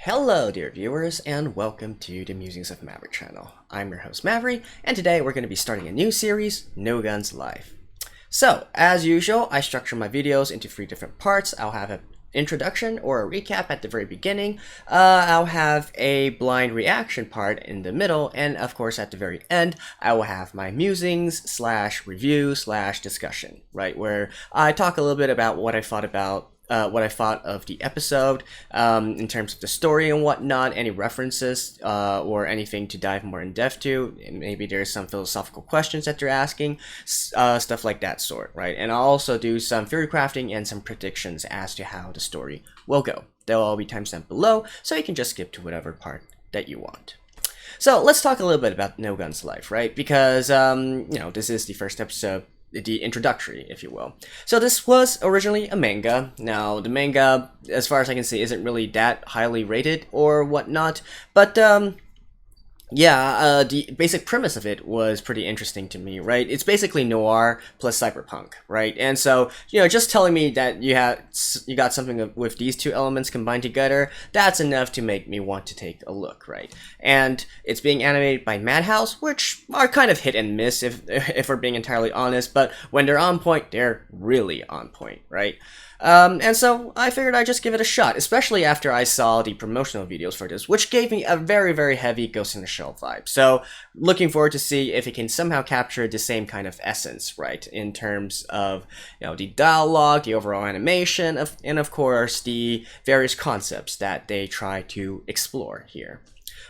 Hello dear viewers and welcome to the Musings of Maverick channel. I'm your host Maverick and today we're going to be starting a new series, No Guns Life. So as usual, I structure my videos into 3 different parts. I'll have an introduction or a recap at the very beginning. I'll have a blind reaction part in the middle, and of course at the very end I will have my musings slash review slash discussion, right, where I talk a little bit about what I thought of the episode, in terms of the story and whatnot, any references or anything to dive more in depth to. Maybe there's some philosophical questions that they're asking, stuff like that sort, right? And I'll also do some theory crafting and some predictions as to how the story will go. They'll all be timestamped below, so you can just skip to whatever part that you want. So let's talk a little bit about No Guns Life, right? Because, this is the first episode, the introductory, if you will. So this was originally a manga. Now, the manga, as far as I can see, isn't really that highly rated or whatnot, but the basic premise of it was pretty interesting to me, right? It's basically noir plus cyberpunk, right? And so, just telling me that you got something with these 2 elements combined together, that's enough to make me want to take a look, right? And it's being animated by Madhouse, which are kind of hit and miss if we're being entirely honest, but when they're on point, they're really on point, right? And so I figured I'd just give it a shot, especially after I saw the promotional videos for this, which gave me a very, very heavy Ghost in the Shell vibe. So looking forward to see if it can somehow capture the same kind of essence, right, in terms of, the dialogue, the overall animation, and of course the various concepts that they try to explore here.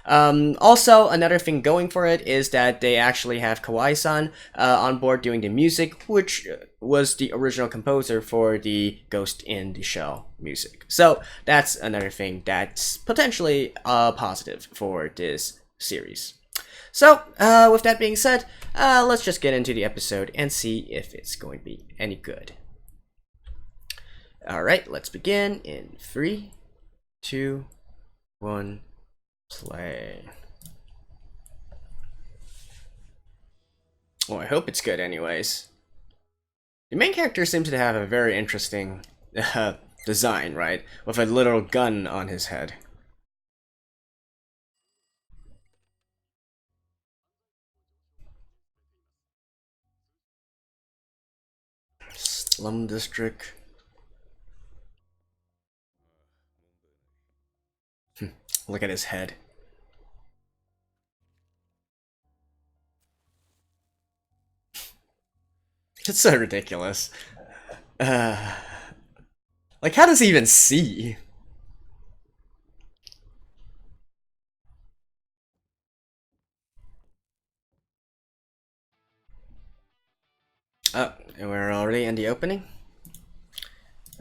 Also, another thing going for it is that they actually have Kawaii-san on board doing the music, which was the original composer for the Ghost in the Shell music. So that's another thing that's potentially positive for this series. So, with that being said, let's just get into the episode and see if it's going to be any good. Alright, let's begin in 3, 2, 1... play. Well, I hope it's good anyways. The main character seems to have a very interesting design, right? With a literal gun on his head. Slum district. Look at his head. It's so ridiculous. Like, how does he even see? Oh, and we're already in the opening?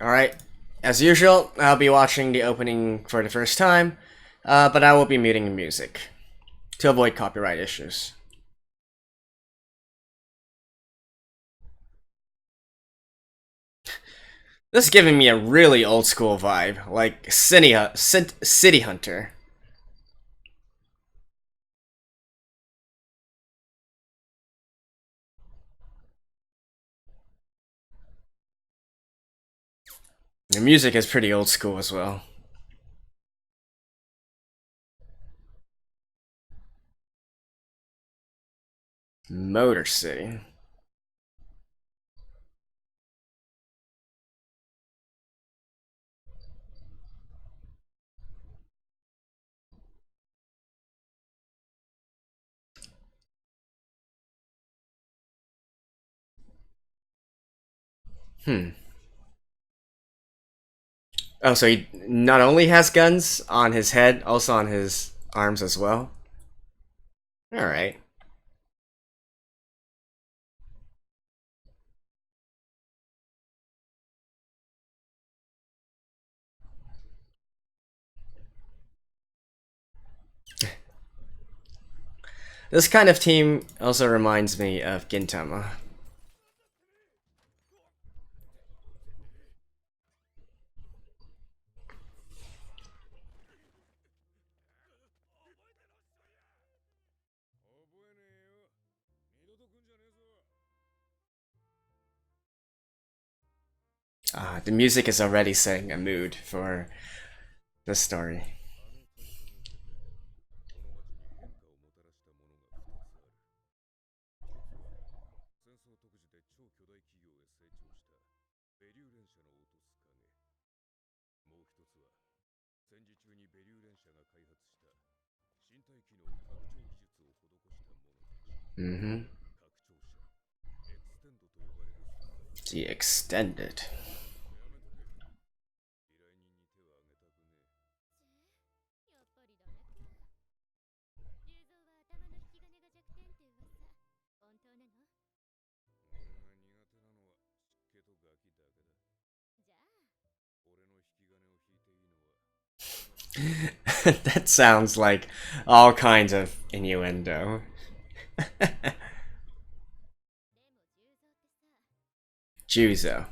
Alright, as usual, I'll be watching the opening for the first time, but I will be muting the music to avoid copyright issues. This is giving me a really old school vibe, like City Hunter. The music is pretty old school as well. Motor City. Oh, so he not only has guns on his head, also on his arms as well? Alright. This kind of team also reminds me of Gintama. The music is already setting a mood for the story. Mm-hmm. The extended. That sounds like all kinds of innuendo. Juzo.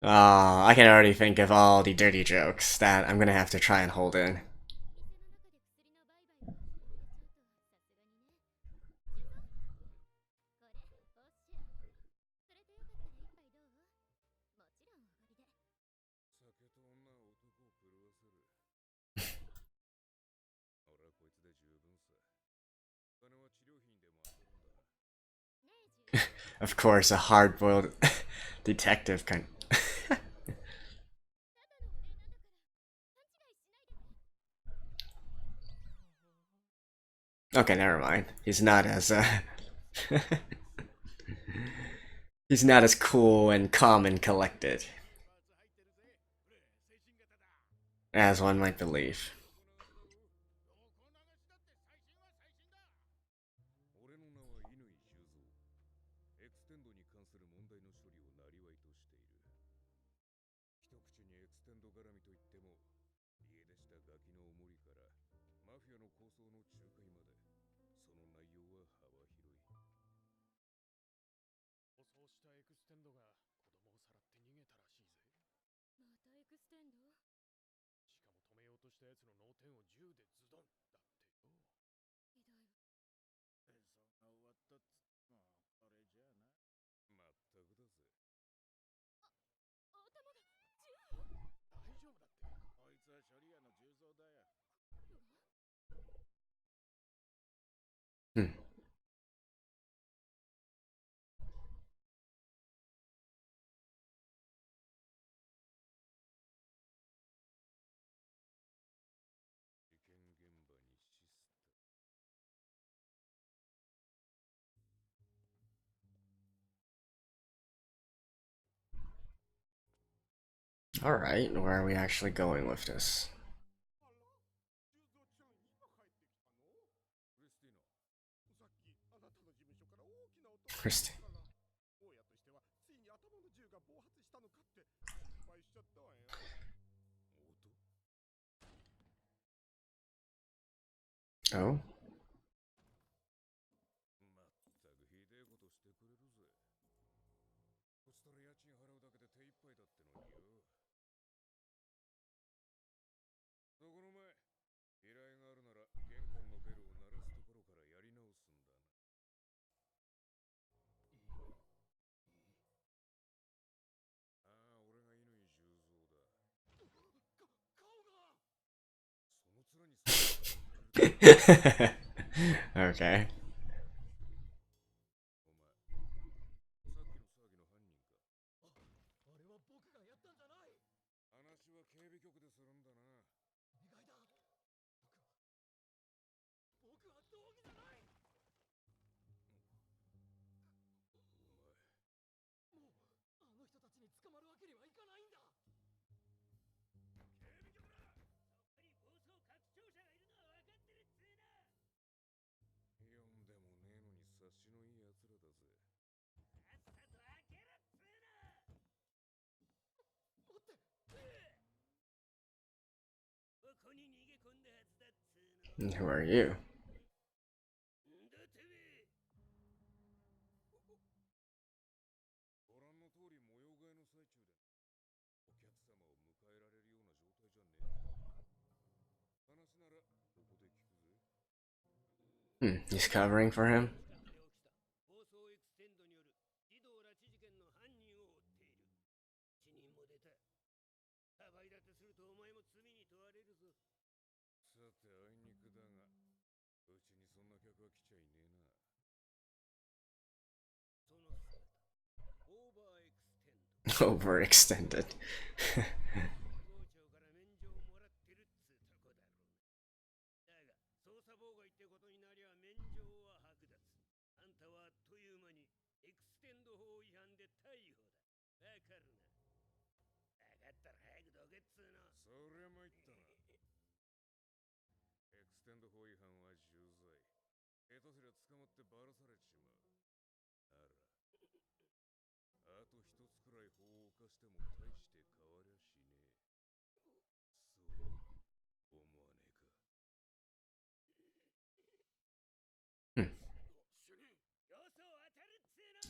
I can already think of all the dirty jokes that I'm gonna have to try and hold in. Of course, a hard-boiled detective kind. Okay, never mind. He's not as he's not as cool and calm and collected as one might believe. Hmm. Alright, where are we actually going with this? Christy. Oh? Okay. And who are you? He's covering for him? Overextended.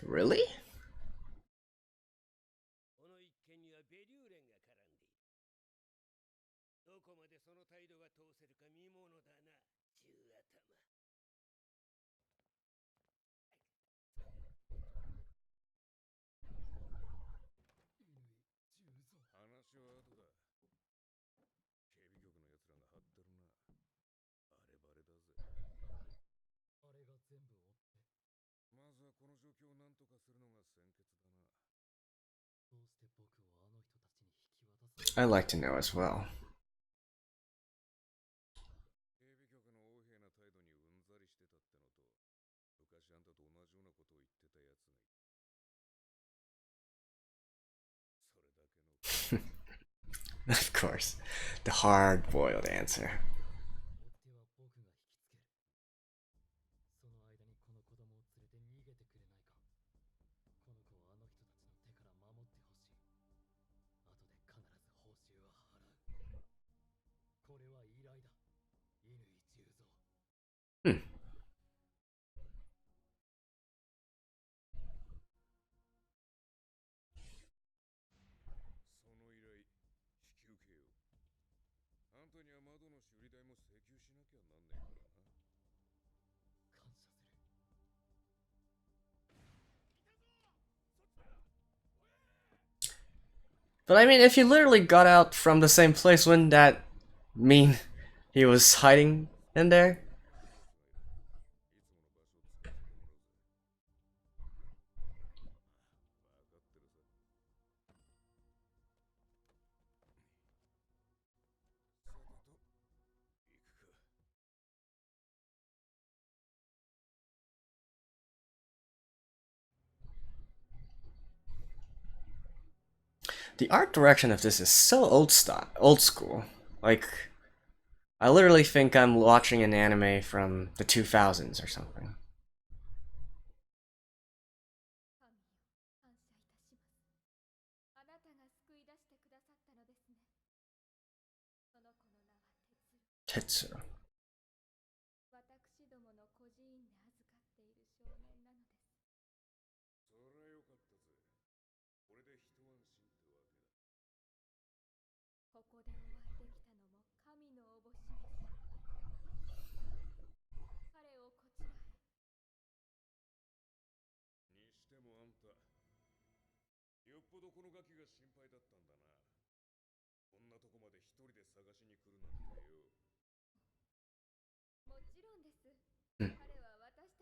Really? I'd like to know as well. Of course, the hard-boiled answer. Hmm. But I mean, if he literally got out from the same place, wouldn't that mean he was hiding in there? The art direction of this is so old school. Like, I literally think I'm watching an anime from the 2000s or something. Tetsuro. Hmm.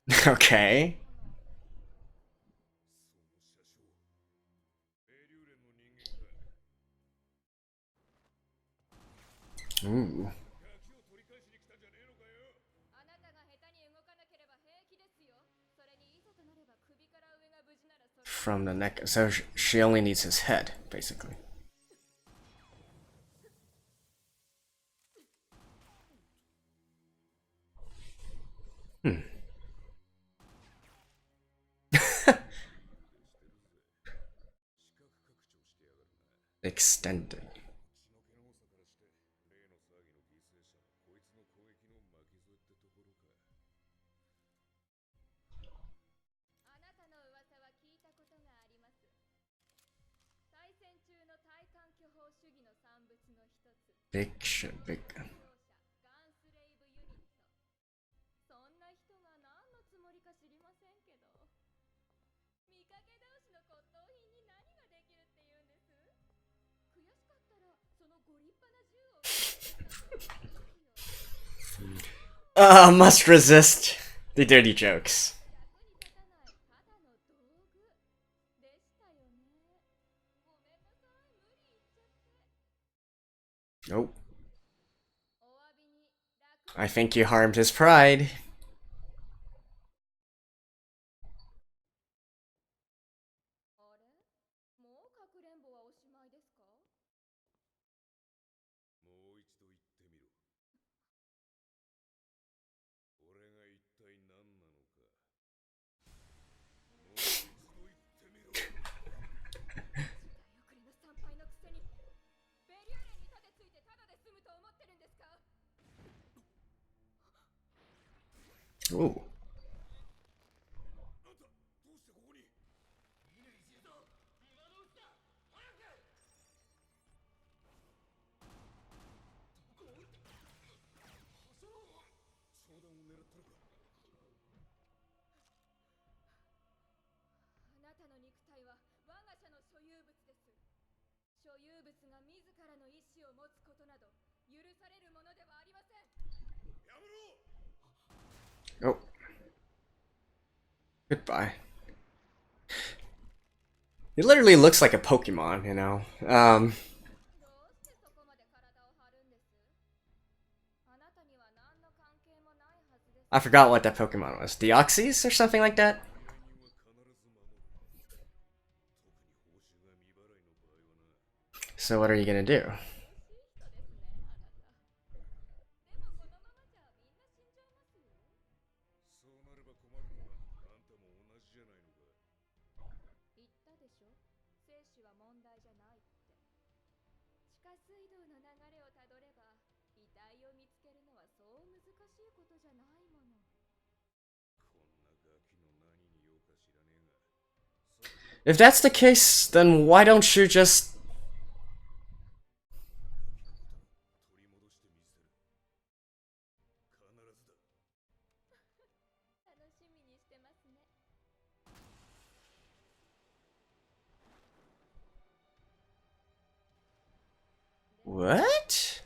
Okay. Ooh. From the neck. So she only needs his head, basically. Hmm. Extended. Big shit, big. Must resist the dirty jokes. Nope. I think you harmed his pride. Ooh. Oh. Goodbye. He literally looks like a Pokemon, you know. I forgot what that Pokemon was. Deoxys or something like that? So what are you gonna do? If that's the case, then why don't you just... What?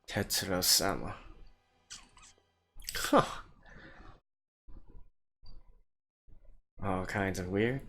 Tetsuro-sama. Huh. All kinds of weird.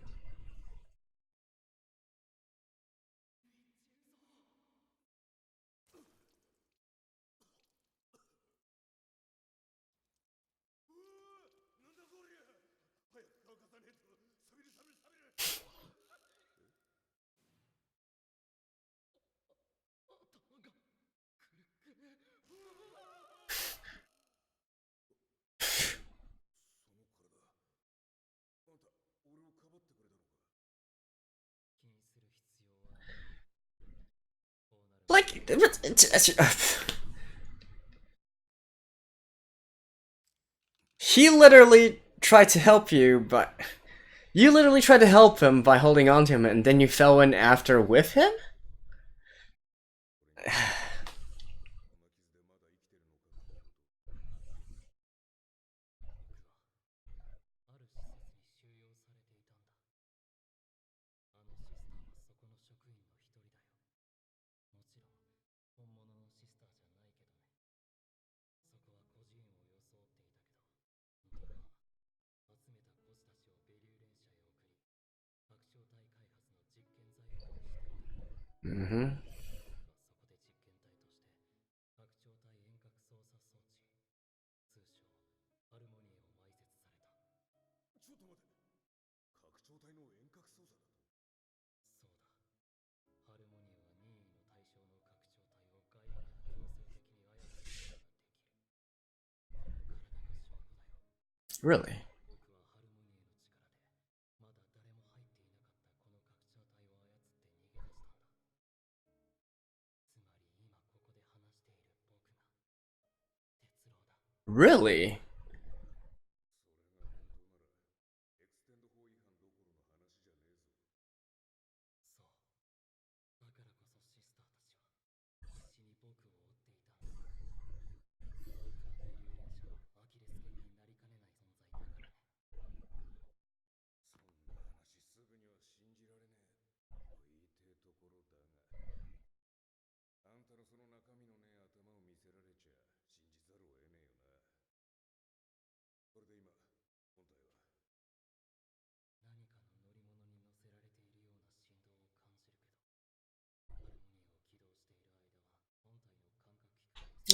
Like, he literally tried to help you, but you literally tried to help him by holding on to him, and then you fell in after with him? Mm-hmm. Really? Really?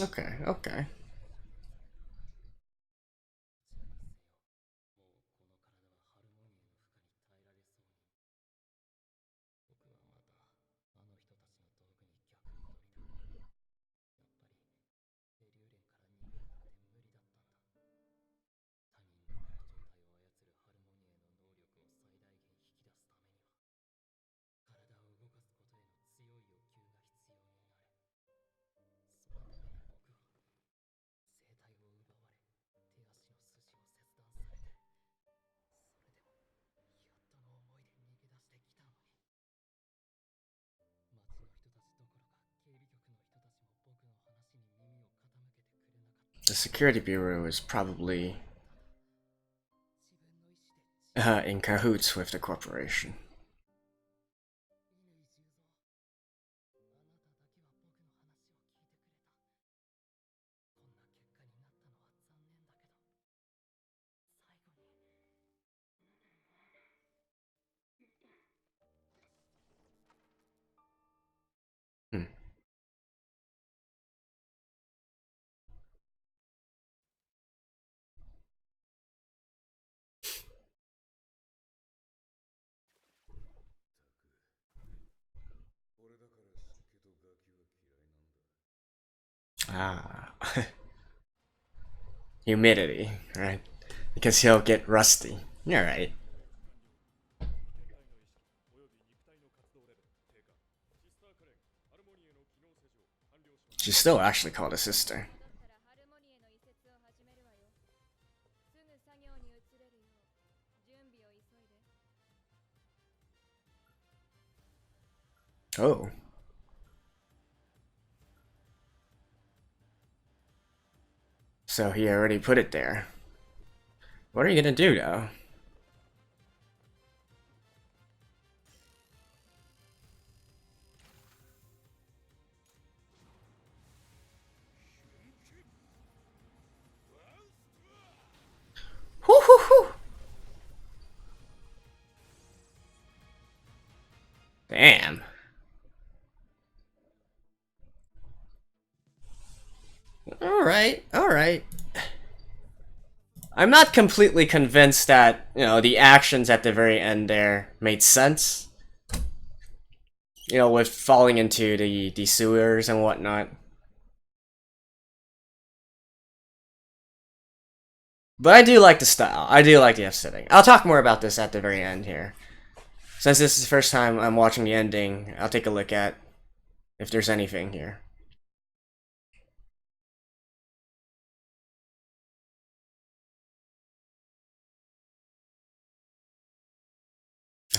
Okay, okay. The security bureau is probably in cahoots with the corporation. Hmm. Ah. Humidity, right? Because he'll get rusty. Alright. She's still actually called a sister. Oh. So he already put it there. What are you gonna do, though? Hoo hoo hoo! Damn. Alright, alright. I'm not completely convinced that, you know, the actions at the very end there made sense. You know, with falling into the sewers and whatnot. But I do like the style. I do like the aesthetic. I'll talk more about this at the very end here. Since this is the first time I'm watching the ending, I'll take a look at if there's anything here.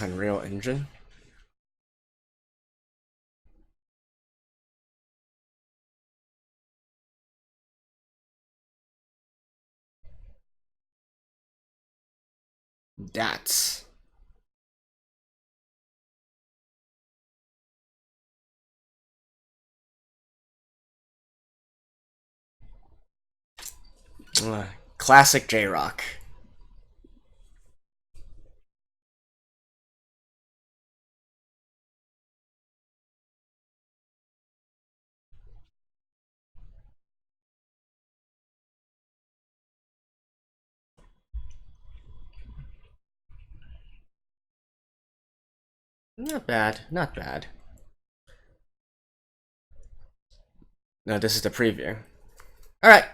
Unreal Engine. That's classic J-Rock. Not bad, not bad. No, this is the preview. Alright,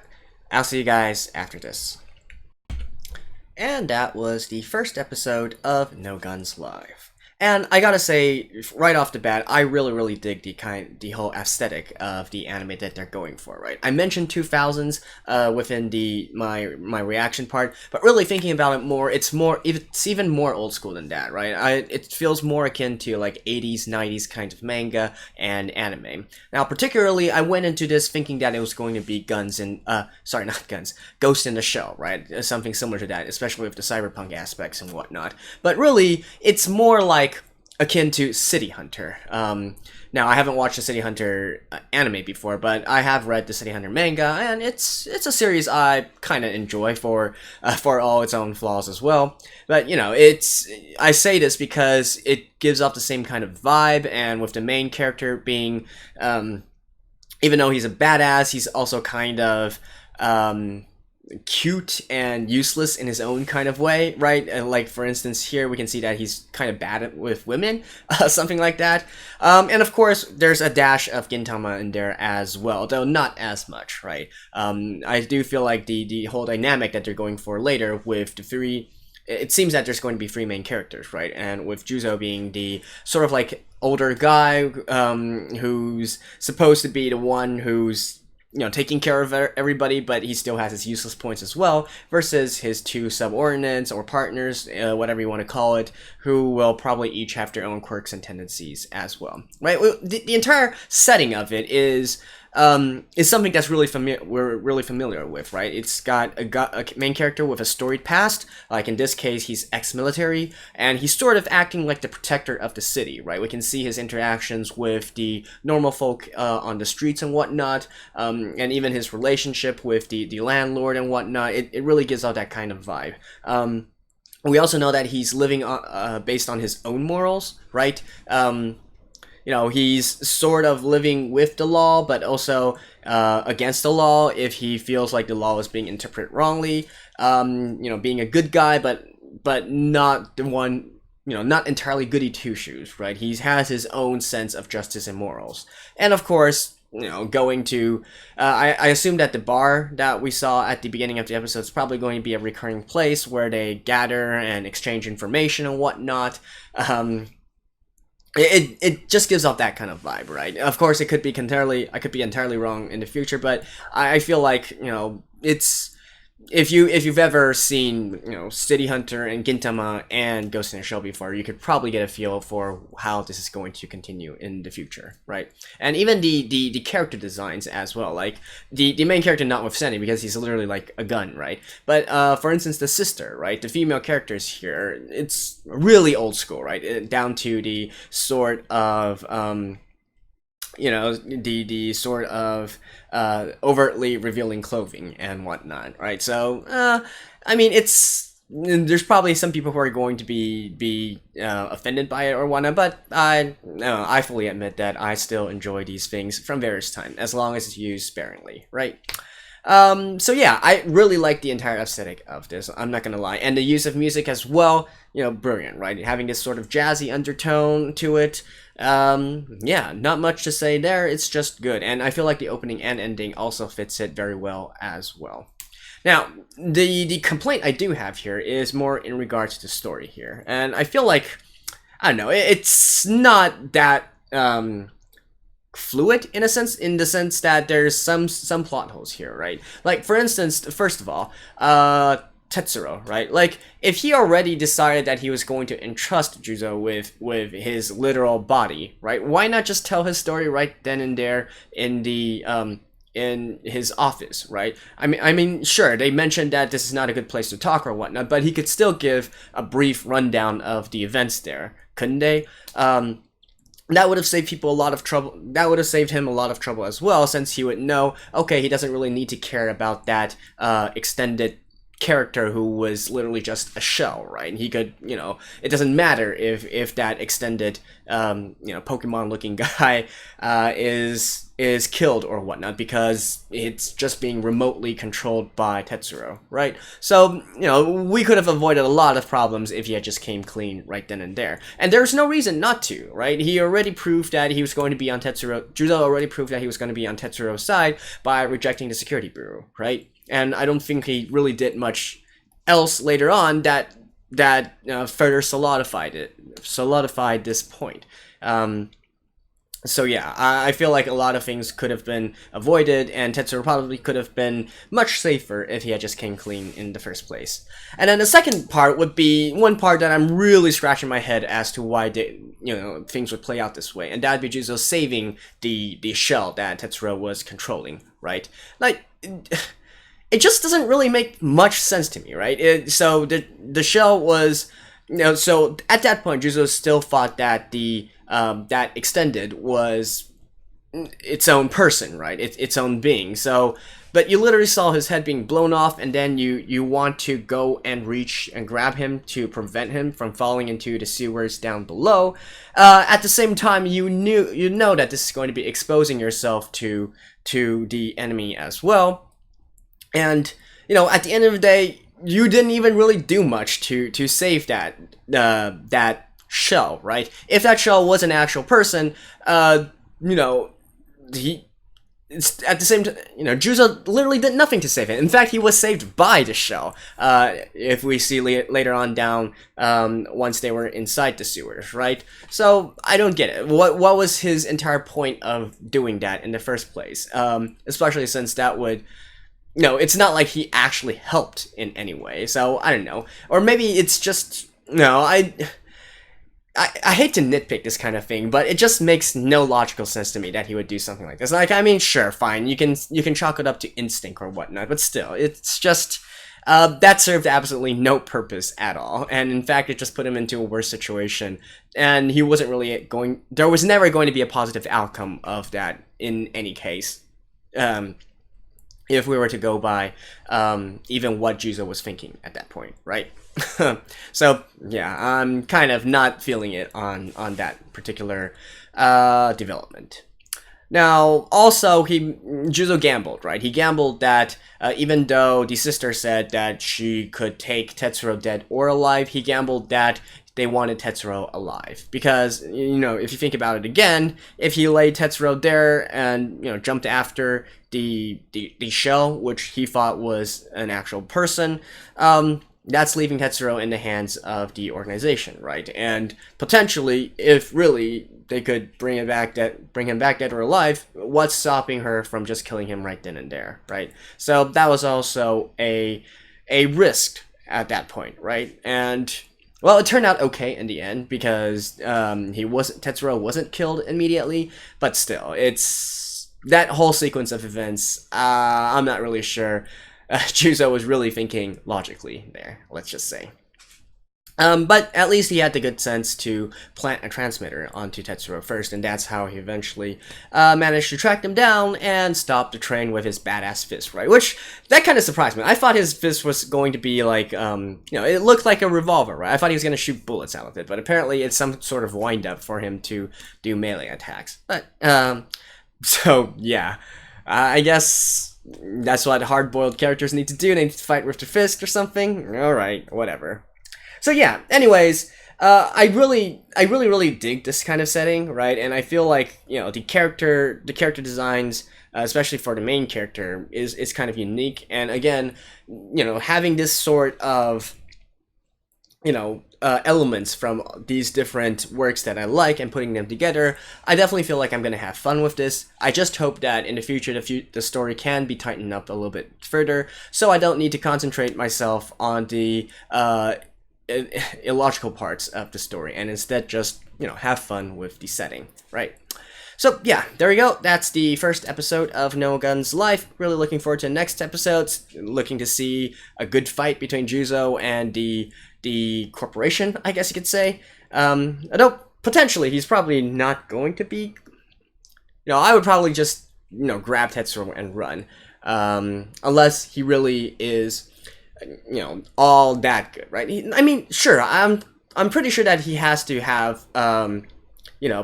I'll see you guys after this. And that was the first episode of No Guns Live. And I gotta say, right off the bat, I really dig the whole aesthetic of the anime that they're going for, right? I mentioned 2000s within my reaction part, but really thinking about it more, it's even more old school than that, right? It feels more akin to like 80s, 90s kind of manga and anime. Now, particularly, I went into this thinking that it was going to be Ghost in the Shell, right? Something similar to that, especially with the cyberpunk aspects and whatnot. But really, it's more like akin to City Hunter. Now, I haven't watched the City Hunter anime before, but I have read the City Hunter manga, and it's a series I kind of enjoy for all its own flaws as well. But you know, I say this because it gives off the same kind of vibe, and with the main character being, even though he's a badass, he's also kind of cute and useless in his own kind of way, right? And like, for instance, here we can see that he's kind of bad with women, something like that. And of course, there's a dash of Gintama in there as well, though not as much, right? I do feel like the whole dynamic that they're going for later with the three, it seems that there's going to be three main characters, right? And with Juzo being the sort of like older guy who's supposed to be the one who's, you know, taking care of everybody, but he still has his useless points as well, versus his two subordinates or partners, whatever you want to call it, who will probably each have their own quirks and tendencies as well, right? The entire setting of it is something that's we're really familiar with, right? It's got a main character with a storied past, like in this case, he's ex-military, and he's sort of acting like the protector of the city, right? We can see his interactions with the normal folk on the streets and whatnot, and even his relationship with the landlord and whatnot. It really gives out that kind of vibe. We also know that he's living based on his own morals, right? You know, he's sort of living with the law, but also against the law if he feels like the law is being interpreted wrongly. You know, being a good guy, but not the one, you know, not entirely goody two-shoes, right? He has his own sense of justice and morals. And of course, you know, going to, I assume that the bar that we saw at the beginning of the episode is probably going to be a recurring place where they gather and exchange information and whatnot. It just gives off that kind of vibe, right? Of course, I could be entirely wrong in the future, but I feel like, you know, it's, if you've ever seen, you know, City Hunter and Gintama and Ghost in the Shell before, you could probably get a feel for how this is going to continue in the future, right? And even the character designs as well, like the main character notwithstanding, because he's literally like a gun, right? But for instance, the sister, right? The female characters here, it's really old school, right? Down to the sort of you know, the sort of overtly revealing clothing and whatnot, right? So, I mean, there's probably some people who are going to be offended by it or whatnot, but I fully admit that I still enjoy these things from various times, as long as it's used sparingly, right? So yeah, I really like the entire aesthetic of this, I'm not gonna lie. And the use of music as well, you know, brilliant, right? Having this sort of jazzy undertone to it. Yeah, not much to say there, it's just good. And I feel like the opening and ending also fits it very well as well. Now, the complaint I do have here is more in regards to the story here. And I feel like, I don't know, it's not that, fluid in the sense that there's some plot holes here, right? Like, for instance, first of all, Tetsuro, right? Like, if he already decided that he was going to entrust Juzo with his literal body, right? Why not just tell his story right then and there in the in his office, right? I mean, sure, they mentioned that this is not a good place to talk or whatnot, but he could still give a brief rundown of the events there, couldn't they? That would have saved people a lot of trouble. That would have saved him a lot of trouble as well, since he would know, okay, he doesn't really need to care about that extended character who was literally just a shell, right? And he could, it doesn't matter if that extended, Pokemon looking guy is killed or whatnot, because it's just being remotely controlled by Tetsuro, right? So, we could have avoided a lot of problems if he had just came clean right then and there. And there's no reason not to, right? He already proved that he was going to be on Juzo already proved that he was going to be on Tetsuro's side by rejecting the security bureau, right? And I don't think he really did much else later on that further solidified this point. So yeah, I feel like a lot of things could have been avoided, and Tetsuro probably could have been much safer if he had just came clean in the first place. And then the second part would be one part that I'm really scratching my head as to why things would play out this way, and that'd be Juzo saving the shell that Tetsuro was controlling, right? Like, it just doesn't really make much sense to me, right? So the shell was, so at that point, Juzo still thought that that extended was its own person, right? Its own being. So, but you literally saw his head being blown off, and then you want to go and reach and grab him to prevent him from falling into the sewers down below. At the same time, you know that this is going to be exposing yourself to the enemy as well. And, at the end of the day, you didn't even really do much to save that shell, right? If that shell was an actual person, it's at the same time, Juzo literally did nothing to save it. In fact, he was saved by the shell. If we see later on down, once they were inside the sewers, right? So I don't get it. What was his entire point of doing that in the first place? Especially since that would. No, it's not like he actually helped in any way, so I don't know. Or maybe it's just, I hate to nitpick this kind of thing, but it just makes no logical sense to me that he would do something like this. Like, I mean, sure, fine, you can chalk it up to instinct or whatnot, but still, it's just, that served absolutely no purpose at all, and in fact, it just put him into a worse situation, and he wasn't really there was never going to be a positive outcome of that in any case. If we were to go by even what Juzo was thinking at that point, right? So, yeah, I'm kind of not feeling it on that particular development. Now, also, Juzo gambled, right? He gambled that even though the sister said that she could take Tetsuro dead or alive, he gambled that they wanted Tetsuro alive. Because, if you think about it again, if he laid Tetsuro there and, jumped after the shell, which he thought was an actual person, that's leaving Tetsuro in the hands of the organization, right? And potentially, if really they could bring him back dead or alive, what's stopping her from just killing him right then and there, right? So that was also a risk at that point, right? And well, it turned out okay in the end because Tetsuro wasn't killed immediately, but still, it's that whole sequence of events. I'm not really sure Juzo was really thinking logically there, let's just say. But at least he had the good sense to plant a transmitter onto Tetsuro first, and that's how he eventually managed to track them down and stop the train with his badass fist, right? Which, that kind of surprised me. I thought his fist was going to be like, it looked like a revolver, right? I thought he was going to shoot bullets out of it, but apparently it's some sort of wind-up for him to do melee attacks. But, so, yeah. I guess that's what hard-boiled characters need to do. They need to fight with their fist or something. Alright, whatever. So yeah, anyways, I really dig this kind of setting, right? And I feel like, the character designs, especially for the main character, is kind of unique. And again, having this sort of, elements from these different works that I like and putting them together, I definitely feel like I'm going to have fun with this. I just hope that in the future, the story can be tightened up a little bit further, so I don't need to concentrate myself on the illogical parts of the story, and instead just, have fun with the setting, right? So yeah, there we go. That's the first episode of No Guns Life. Really looking forward to the next episodes. Looking to see a good fight between Juzo and the corporation, I guess you could say. Although potentially he's probably not going to be. I would probably just grab Tetsuro and run, unless he really is all that good, right? I mean, sure, I'm pretty sure that he has to have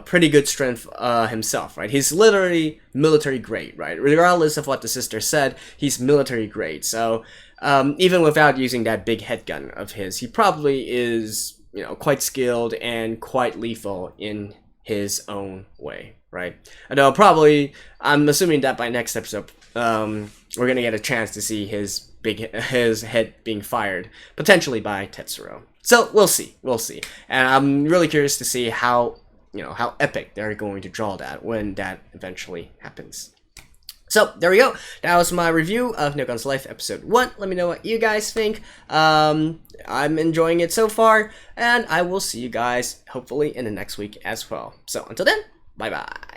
pretty good strength himself, right? He's literally military grade, right? Regardless of what the sister said, he's military grade. So even without using that big head gun of his, he probably is, quite skilled and quite lethal in his own way, right? Although probably, I'm assuming that by next episode, we're gonna get a chance to see his head being fired, potentially by Tetsuro. So we'll see, and I'm really curious to see how epic they're going to draw that when that eventually happens. So there we go. That was my review of No Guns Life episode 1. Let me know what you guys think. I'm enjoying it so far, and I will see you guys hopefully in the next week as well. So until then, bye bye.